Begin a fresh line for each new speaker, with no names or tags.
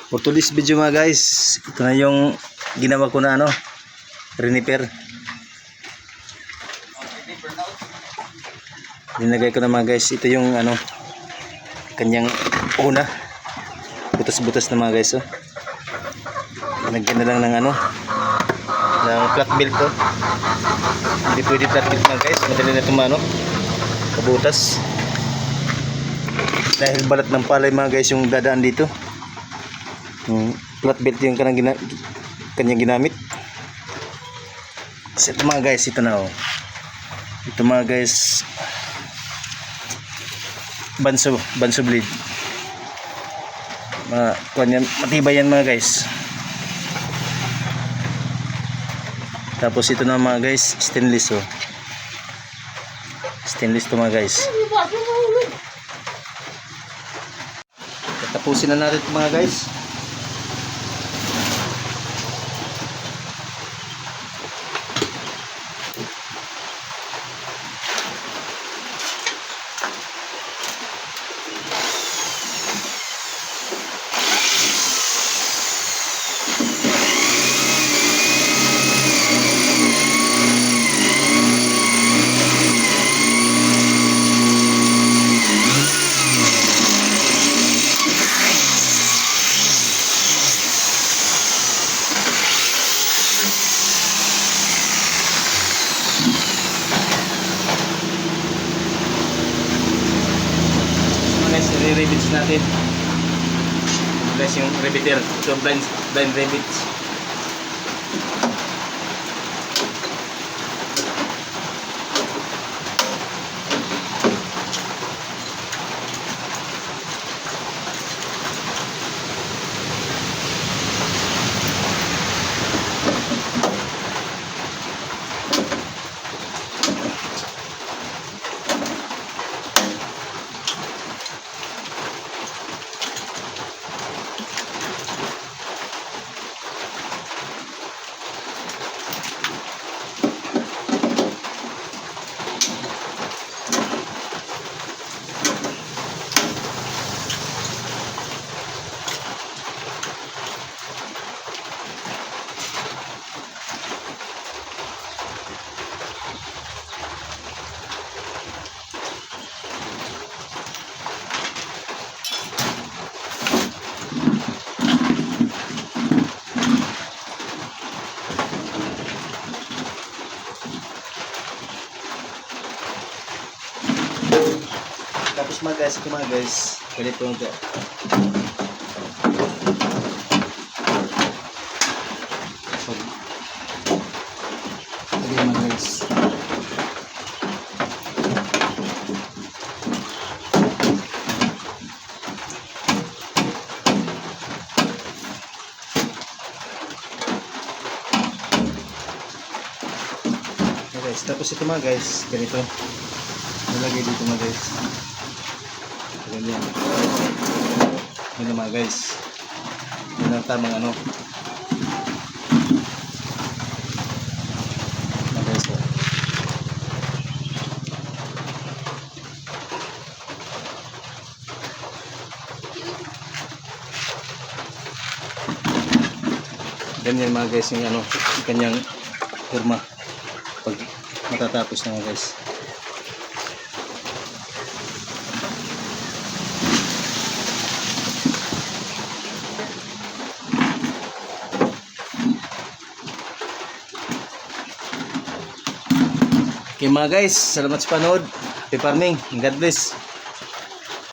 For today's video mga guys, ito na yung ginawa ko na reniper. Dinagay ko na mga guys, ito yung kanyang una. Butas-butas na mga guys. Lagyan na lang ng flat belt to. Hindi pwede flat belt mga guys, madali na tumano. Kabutas. Dahil balat ng palay mga guys yung dadaan dito. Flat belt yung kanyang ginamit. So, ito mga guys, ito na ito mga guys, banso blade. Matibay yan mga guys. Tapos ito na mga guys, stainless stainless to mga guys. Tapusin na natin ito mga guys. Rivets natin guys, yung riveter, so blind rivets. Tapos mga guys, ganito lang ito. Sabi mga guys. Tapos ito mga guys, ganito. Nalagay dito mga guys. Ganyan. Ganyan mga guys. Yan ang tamang mga guys ganyan mga guys yung kanyang kurma pag matatapos na mga guys. Okay mga guys, salamat sa panood. Happy farming. God bless.